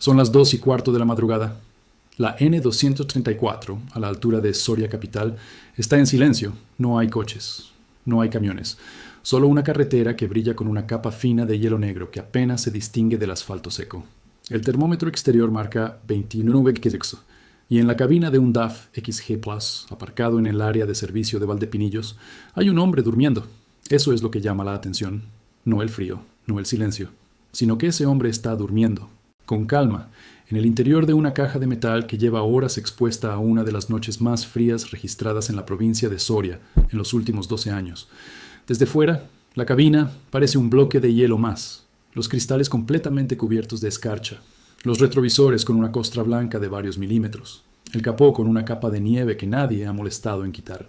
Son las 2:15 de la madrugada. La N234, a la altura de Soria Capital, está en silencio. No hay coches, no hay camiones. Solo una carretera que brilla con una capa fina de hielo negro que apenas se distingue del asfalto seco. El termómetro exterior marca 29 grados y en la cabina de un DAF XG Plus, aparcado en el área de servicio de Valdepinillos, hay un hombre durmiendo. Eso es lo que llama la atención. No el frío, no el silencio, sino que ese hombre está durmiendo, con calma, en el interior de una caja de metal que lleva horas expuesta a una de las noches más frías registradas en la provincia de Soria en los últimos 12 años. Desde fuera, la cabina parece un bloque de hielo más, los cristales completamente cubiertos de escarcha, los retrovisores con una costra blanca de varios milímetros, el capó con una capa de nieve que nadie ha molestado en quitar.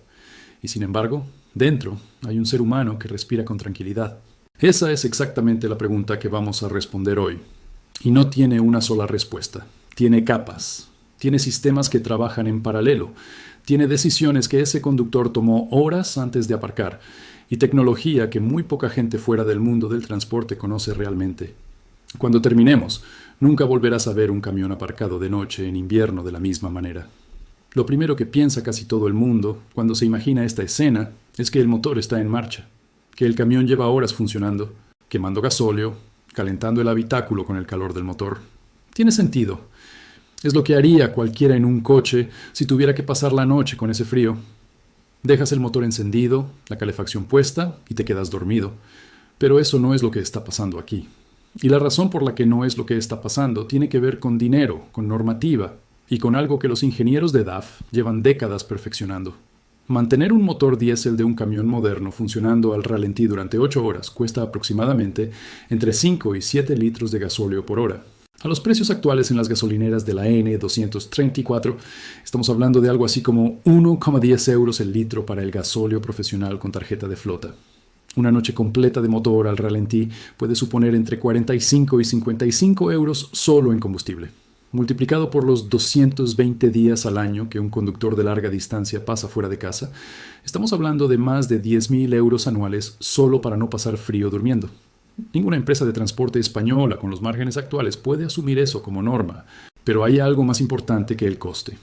Y sin embargo, dentro hay un ser humano que respira con tranquilidad. Esa es exactamente la pregunta que vamos a responder hoy. Y no tiene una sola respuesta. Tiene capas. Tiene sistemas que trabajan en paralelo. Tiene decisiones que ese conductor tomó horas antes de aparcar. Y tecnología que muy poca gente fuera del mundo del transporte conoce realmente. Cuando terminemos, nunca volverás a ver un camión aparcado de noche en invierno de la misma manera. Lo primero que piensa casi todo el mundo cuando se imagina esta escena es que el motor está en marcha, que el camión lleva horas funcionando, quemando gasóleo, calentando el habitáculo con el calor del motor. Tiene sentido. Es lo que haría cualquiera en un coche si tuviera que pasar la noche con ese frío. Dejas el motor encendido, la calefacción puesta y te quedas dormido. Pero eso no es lo que está pasando aquí. Y la razón por la que no es lo que está pasando tiene que ver con dinero, con normativa y con algo que los ingenieros de DAF llevan décadas perfeccionando. Mantener un motor diésel de un camión moderno funcionando al ralentí durante 8 horas cuesta aproximadamente entre 5 y 7 litros de gasóleo por hora. A los precios actuales en las gasolineras de la N234, estamos hablando de algo así como 1,10 euros el litro para el gasóleo profesional con tarjeta de flota. Una noche completa de motor al ralentí puede suponer entre 45 y 55 euros solo en combustible. Multiplicado por los 220 días al año que un conductor de larga distancia pasa fuera de casa, estamos hablando de más de 10.000 euros anuales solo para no pasar frío durmiendo. Ninguna empresa de transporte española con los márgenes actuales puede asumir eso como norma, pero hay algo más importante que el coste.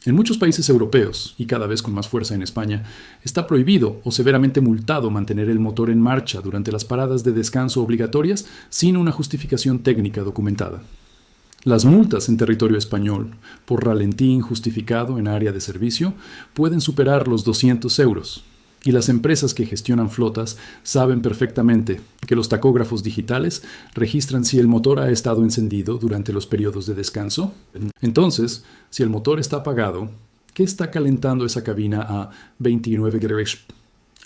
En muchos países europeos, y cada vez con más fuerza en España, está prohibido o severamente multado mantener el motor en marcha durante las paradas de descanso obligatorias sin una justificación técnica documentada. Las multas en territorio español por ralentí injustificado en área de servicio pueden superar los 200 euros. Y las empresas que gestionan flotas saben perfectamente que los tacógrafos digitales registran si el motor ha estado encendido durante los periodos de descanso. Entonces, si el motor está apagado, ¿qué está calentando esa cabina a 29 grados?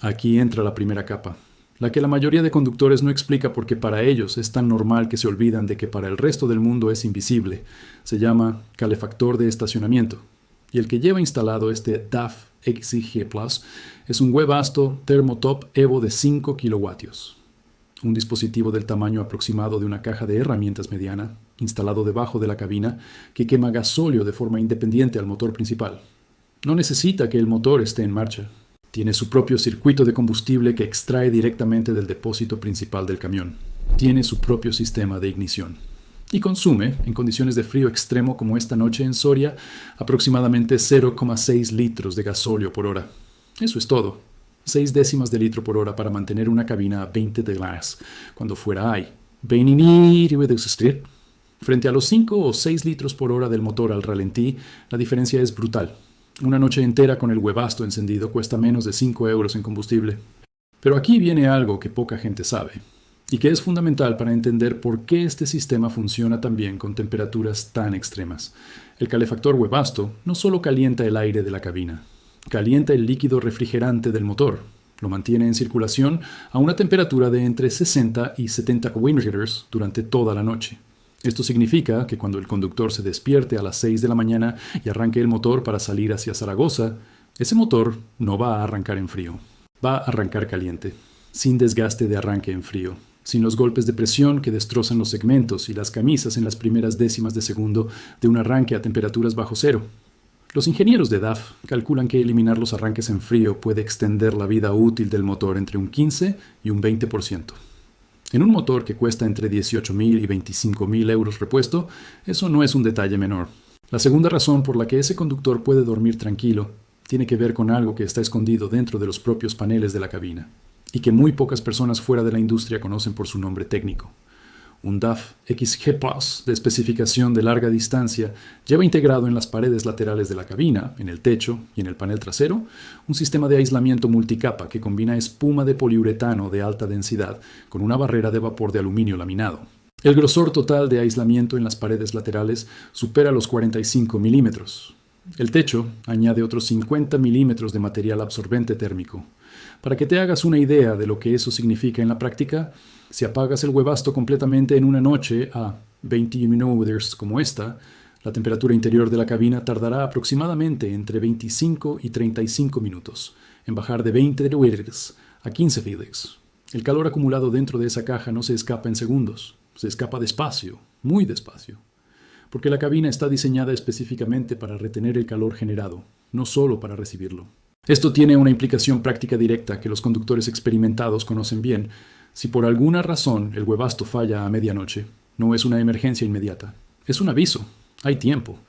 Aquí entra la primera capa, la que la mayoría de conductores no explica porque para ellos es tan normal que se olvidan de que para el resto del mundo es invisible. Se llama calefactor de estacionamiento. Y el que lleva instalado este DAF XG Plus es un Webasto Thermotop Evo de 5 kilovatios. Un dispositivo del tamaño aproximado de una caja de herramientas mediana, instalado debajo de la cabina, que quema gasóleo de forma independiente al motor principal. No necesita que el motor esté en marcha. Tiene su propio circuito de combustible que extrae directamente del depósito principal del camión. Tiene su propio sistema de ignición. Y consume, en condiciones de frío extremo como esta noche en Soria, aproximadamente 0,6 litros de gasóleo por hora. Eso es todo. 6 décimas de litro por hora para mantener una cabina a 20 grados, cuando fuera hay. Frente a los 5 o 6 litros por hora del motor al ralentí, la diferencia es brutal. Una noche entera con el Webasto encendido cuesta menos de 5 euros en combustible. Pero aquí viene algo que poca gente sabe, y que es fundamental para entender por qué este sistema funciona tan bien con temperaturas tan extremas. El calefactor Webasto no solo calienta el aire de la cabina, calienta el líquido refrigerante del motor, lo mantiene en circulación a una temperatura de entre 60 y 70 grados durante toda la noche. Esto significa que cuando el conductor se despierte a las 6 de la mañana y arranque el motor para salir hacia Zaragoza, ese motor no va a arrancar en frío, va a arrancar caliente, sin desgaste de arranque en frío, sin los golpes de presión que destrozan los segmentos y las camisas en las primeras décimas de segundo de un arranque a temperaturas bajo cero. Los ingenieros de DAF calculan que eliminar los arranques en frío puede extender la vida útil del motor entre un 15 y un 20%. En un motor que cuesta entre 18.000 y 25.000 euros repuesto, eso no es un detalle menor. La segunda razón por la que ese conductor puede dormir tranquilo tiene que ver con algo que está escondido dentro de los propios paneles de la cabina y que muy pocas personas fuera de la industria conocen por su nombre técnico. Un DAF XG Plus de especificación de larga distancia lleva integrado en las paredes laterales de la cabina, en el techo y en el panel trasero, un sistema de aislamiento multicapa que combina espuma de poliuretano de alta densidad con una barrera de vapor de aluminio laminado. El grosor total de aislamiento en las paredes laterales supera los 45 milímetros. El techo añade otros 50 milímetros de material absorbente térmico. Para que te hagas una idea de lo que eso significa en la práctica, si apagas el huevasto completamente en una noche a 20 minúmetros como esta, la temperatura interior de la cabina tardará aproximadamente entre 25 y 35 minutos en bajar de 20 degrees a 15 degrees. El calor acumulado dentro de esa caja no se escapa en segundos, se escapa despacio, muy despacio, porque la cabina está diseñada específicamente para retener el calor generado, no solo para recibirlo. Esto tiene una implicación práctica directa que los conductores experimentados conocen bien. Si por alguna razón el huevasto falla a medianoche, no es una emergencia inmediata. Es un aviso. Hay tiempo.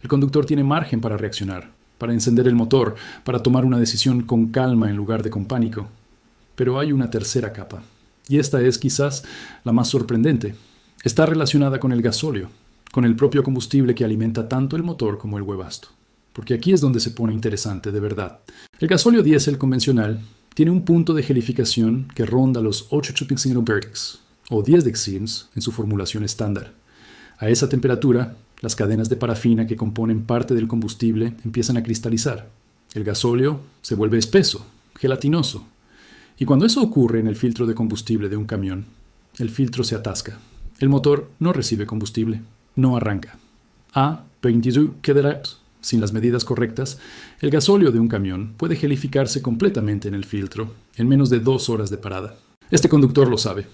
El conductor tiene margen para reaccionar, para encender el motor, para tomar una decisión con calma en lugar de con pánico. Pero hay una tercera capa, y esta es quizás la más sorprendente. Está relacionada con el gasóleo, con el propio combustible que alimenta tanto el motor como el huevasto. Porque aquí es donde se pone interesante de verdad. El gasóleo diésel convencional tiene un punto de gelificación que ronda los 8 degrees o 10 degrees en su formulación estándar. A esa temperatura, las cadenas de parafina que componen parte del combustible empiezan a cristalizar. El gasóleo se vuelve espeso, gelatinoso. Y cuando eso ocurre en el filtro de combustible de un camión, el filtro se atasca. El motor no recibe combustible, no arranca. A 22 kW. Sin las medidas correctas, el gasóleo de un camión puede gelificarse completamente en el filtro en menos de 2 horas de parada. Este conductor lo sabe.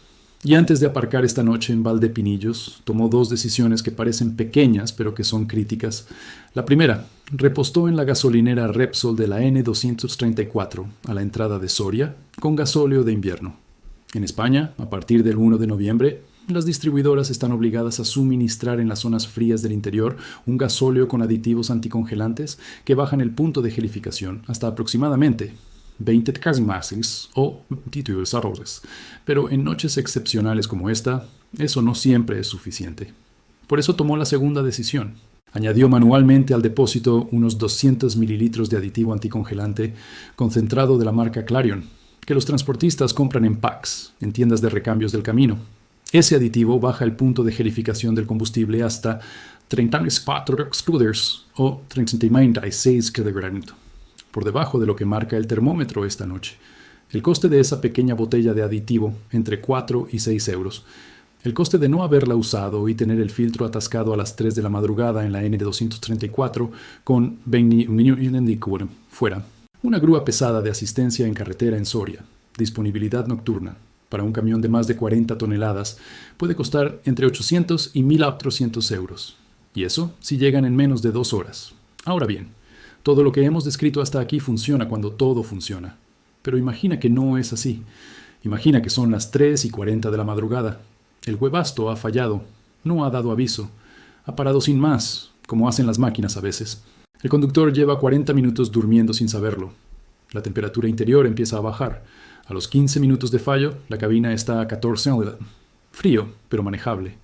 Y antes de aparcar esta noche en Valdepinillos, tomó 2 decisiones que parecen pequeñas pero que son críticas. La primera, repostó en la gasolinera Repsol de la N234 a la entrada de Soria con gasóleo de invierno. En España, a partir del 1 de noviembre, las distribuidoras están obligadas a suministrar en las zonas frías del interior un gasóleo con aditivos anticongelantes que bajan el punto de gelificación hasta aproximadamente 20 degrees o 22 grados. Pero en noches excepcionales como esta, eso no siempre es suficiente. Por eso tomó la segunda decisión. Añadió manualmente al depósito unos 200 mililitros de aditivo anticongelante concentrado de la marca Clarion, que los transportistas compran en packs, en tiendas de recambios del camino. Ese aditivo baja el punto de gelificación del combustible hasta 34 grados o 36 grados, por debajo de lo que marca el termómetro esta noche. El coste de esa pequeña botella de aditivo, entre 4 y 6 euros. El coste de no haberla usado y tener el filtro atascado a las 3 de la madrugada en la N234 con 20 fuera. Una grúa pesada de asistencia en carretera en Soria. Disponibilidad nocturna. Para un camión de más de 40 toneladas, puede costar entre 800 y 1.400 euros. Y eso si llegan en menos de 2 horas. Ahora bien, todo lo que hemos descrito hasta aquí funciona cuando todo funciona. Pero imagina que no es así. Imagina que son las 3:40 de la madrugada. El huevasto ha fallado, no ha dado aviso. Ha parado sin más, como hacen las máquinas a veces. El conductor lleva 40 minutos durmiendo sin saberlo. La temperatura interior empieza a bajar. A los 15 minutos de fallo, la cabina está a 14 grados. Frío, pero manejable.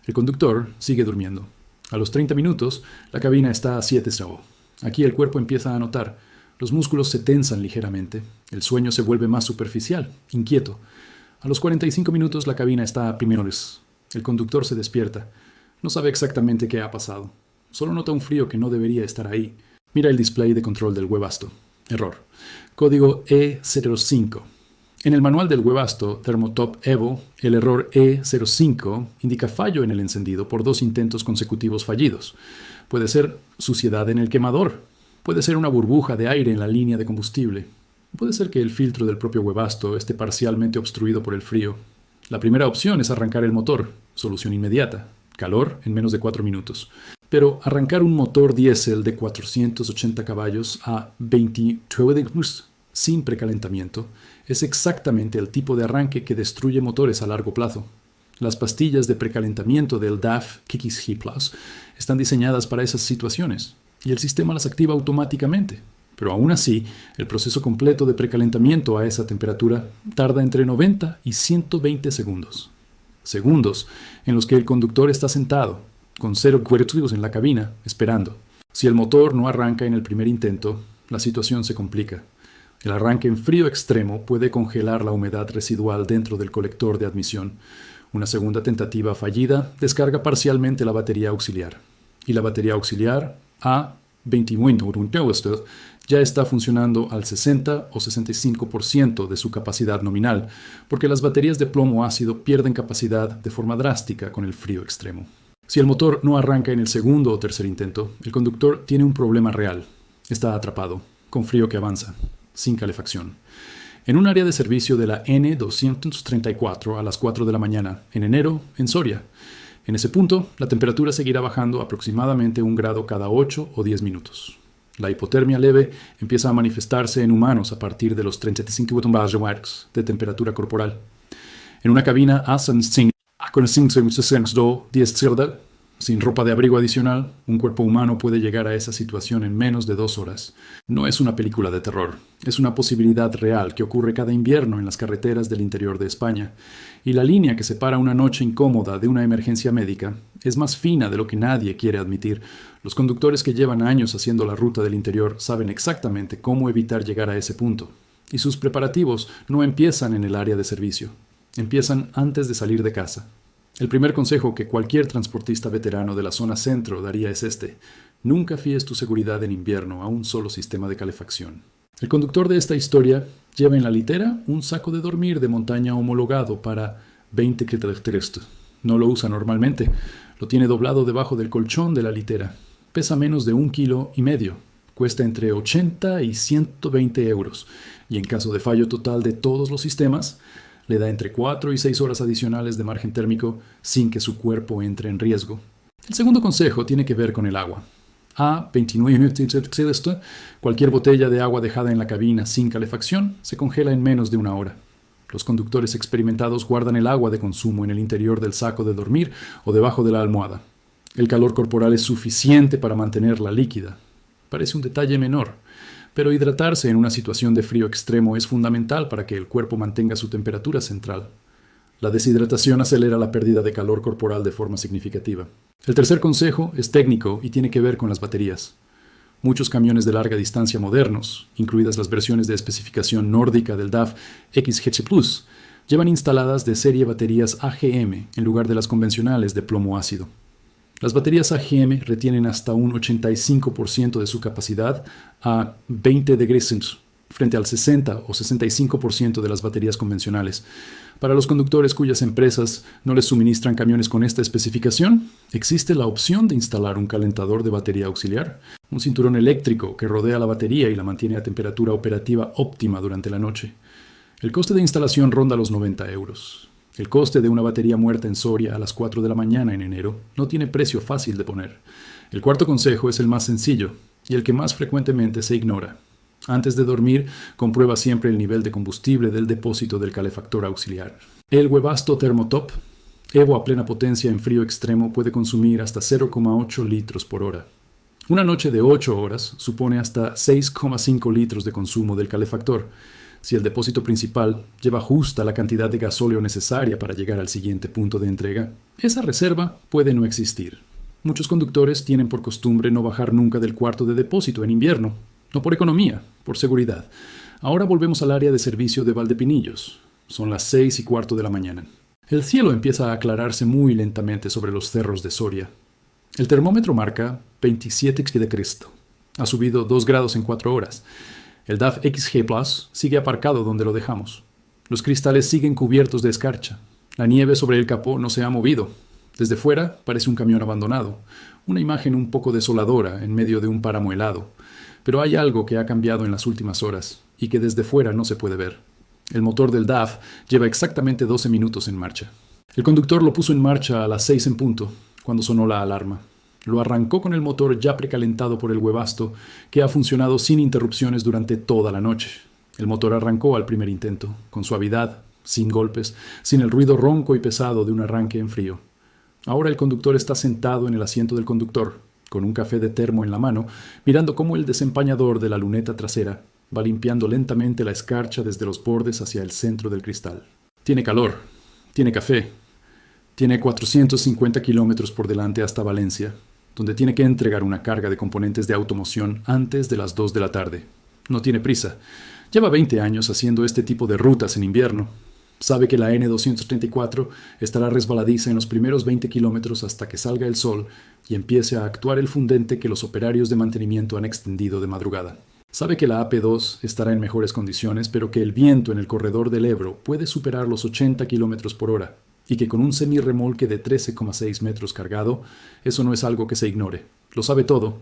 El conductor sigue durmiendo. A los 30 minutos, la cabina está a 7 grados. Aquí el cuerpo empieza a notar. Los músculos se tensan ligeramente. El sueño se vuelve más superficial, inquieto. A los 45 minutos, la cabina está a primeros. El conductor se despierta. No sabe exactamente qué ha pasado. Solo nota un frío que no debería estar ahí. Mira el display de control del huevasto. Error. Código E05. En el manual del huevasto Thermotop Evo, el error E05 indica fallo en el encendido por 2 intentos consecutivos fallidos. Puede ser suciedad en el quemador. Puede ser una burbuja de aire en la línea de combustible. Puede ser que el filtro del propio huevasto esté parcialmente obstruido por el frío. La primera opción es arrancar el motor. Solución inmediata. Calor en menos de 4 minutos. Pero arrancar un motor diésel de 480 caballos a 22 degrees sin precalentamiento es exactamente el tipo de arranque que destruye motores a largo plazo. Las pastillas de precalentamiento del DAF XG Plus están diseñadas para esas situaciones y el sistema las activa automáticamente. Pero aún así, el proceso completo de precalentamiento a esa temperatura tarda entre 90 y 120 segundos. Segundos en los que el conductor está sentado, con cero cuerpos en la cabina, esperando. Si el motor no arranca en el primer intento, la situación se complica. El arranque en frío extremo puede congelar la humedad residual dentro del colector de admisión. Una segunda tentativa fallida descarga parcialmente la batería auxiliar. Y la batería auxiliar A21 ya está funcionando al 60 o 65% de su capacidad nominal, porque las baterías de plomo ácido pierden capacidad de forma drástica con el frío extremo. Si el motor no arranca en el segundo o tercer intento, el conductor tiene un problema real. Está atrapado, con frío que avanza, sin calefacción. En un área de servicio de la N234 a las 4 de la mañana, en enero, en Soria. En ese punto, la temperatura seguirá bajando aproximadamente 1 grado cada 8 o 10 minutos. La hipotermia leve empieza a manifestarse en humanos a partir de los 35 grados de temperatura corporal. En una cabina sin ropa de abrigo adicional, un cuerpo humano puede llegar a esa situación en menos de 2 horas. No es una película de terror, es una posibilidad real que ocurre cada invierno en las carreteras del interior de España. Y la línea que separa una noche incómoda de una emergencia médica es más fina de lo que nadie quiere admitir. Los conductores que llevan años haciendo la ruta del interior saben exactamente cómo evitar llegar a ese punto. Y sus preparativos no empiezan en el área de servicio, empiezan antes de salir de casa. El primer consejo que cualquier transportista veterano de la zona centro daría es este: nunca fíes tu seguridad en invierno a un solo sistema de calefacción. El conductor de esta historia lleva en la litera un saco de dormir de montaña homologado para 20 km. No lo usa normalmente, lo tiene doblado debajo del colchón de la litera. Pesa menos de 1,5 kilos, cuesta entre 80 y 120 euros, y en caso de fallo total de todos los sistemas, le da entre 4 y 6 horas adicionales de margen térmico sin que su cuerpo entre en riesgo. El segundo consejo tiene que ver con el agua. A29, cualquier botella de agua dejada en la cabina sin calefacción se congela en menos de 1 hora. Los conductores experimentados guardan el agua de consumo en el interior del saco de dormir o debajo de la almohada. El calor corporal es suficiente para mantenerla líquida. Parece un detalle menor, pero hidratarse en una situación de frío extremo es fundamental para que el cuerpo mantenga su temperatura central. La deshidratación acelera la pérdida de calor corporal de forma significativa. El tercer consejo es técnico y tiene que ver con las baterías. Muchos camiones de larga distancia modernos, incluidas las versiones de especificación nórdica del DAF XG Plus, llevan instaladas de serie baterías AGM en lugar de las convencionales de plomo ácido. Las baterías AGM retienen hasta un 85% de su capacidad a 20 degrees frente al 60 o 65% de las baterías convencionales. Para los conductores cuyas empresas no les suministran camiones con esta especificación, existe la opción de instalar un calentador de batería auxiliar, un cinturón eléctrico que rodea la batería y la mantiene a temperatura operativa óptima durante la noche. El coste de instalación ronda los 90 euros. El coste de una batería muerta en Soria a las 4 de la mañana en enero no tiene precio fácil de poner. El cuarto consejo es el más sencillo y el que más frecuentemente se ignora. Antes de dormir, comprueba siempre el nivel de combustible del depósito del calefactor auxiliar. El Webasto Thermotop Evo a plena potencia en frío extremo puede consumir hasta 0,8 litros por hora. Una noche de 8 horas supone hasta 6,5 litros de consumo del calefactor. Si el depósito principal lleva justa la cantidad de gasóleo necesaria para llegar al siguiente punto de entrega, esa reserva puede no existir. Muchos conductores tienen por costumbre no bajar nunca del cuarto de depósito en invierno. No por economía, por seguridad. Ahora volvemos al área de servicio de Valdepinillos. Son las 6:15 de la mañana. El cielo empieza a aclararse muy lentamente sobre los cerros de Soria. El termómetro marca 27 de Cristo. Ha subido 2 grados en 4 horas. El DAF XG Plus sigue aparcado donde lo dejamos. Los cristales siguen cubiertos de escarcha. La nieve sobre el capó no se ha movido. Desde fuera parece un camión abandonado. Una imagen un poco desoladora en medio de un páramo helado. Pero hay algo que ha cambiado en las últimas horas y que desde fuera no se puede ver. El motor del DAF lleva exactamente 12 minutos en marcha. El conductor lo puso en marcha a las 6 en punto, cuando sonó la alarma. Lo arrancó con el motor ya precalentado por el Webasto, que ha funcionado sin interrupciones durante toda la noche. El motor arrancó al primer intento, con suavidad, sin golpes, sin el ruido ronco y pesado de un arranque en frío. Ahora el conductor está sentado en el asiento del conductor, con un café de termo en la mano, mirando cómo el desempañador de la luneta trasera va limpiando lentamente la escarcha desde los bordes hacia el centro del cristal. Tiene calor, tiene café, tiene 450 kilómetros por delante hasta Valencia, donde tiene que entregar una carga de componentes de automoción antes de las 2 de la tarde. No tiene prisa. Lleva 20 años haciendo este tipo de rutas en invierno. Sabe que la N234 estará resbaladiza en los primeros 20 kilómetros hasta que salga el sol y empiece a actuar el fundente que los operarios de mantenimiento han extendido de madrugada. Sabe que la AP2 estará en mejores condiciones, pero que el viento en el corredor del Ebro puede superar los 80 kilómetros por hora y que con un semirremolque de 13,6 metros cargado, eso no es algo que se ignore. Lo sabe todo,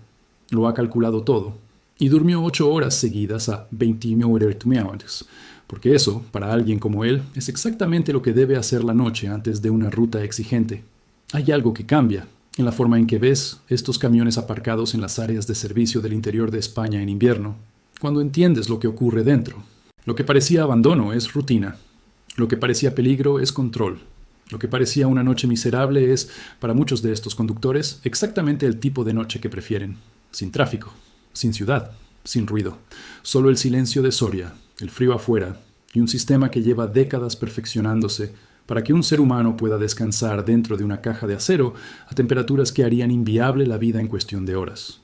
lo ha calculado todo, y durmió 8 horas seguidas a 20 minutos, porque eso, para alguien como él, es exactamente lo que debe hacer la noche antes de una ruta exigente. Hay algo que cambia en la forma en que ves estos camiones aparcados en las áreas de servicio del interior de España en invierno, cuando entiendes lo que ocurre dentro. Lo que parecía abandono es rutina. Lo que parecía peligro es control. Lo que parecía una noche miserable es, para muchos de estos conductores, exactamente el tipo de noche que prefieren. Sin tráfico, sin ciudad, sin ruido. Solo el silencio de Soria, el frío afuera y un sistema que lleva décadas perfeccionándose para que un ser humano pueda descansar dentro de una caja de acero a temperaturas que harían inviable la vida en cuestión de horas.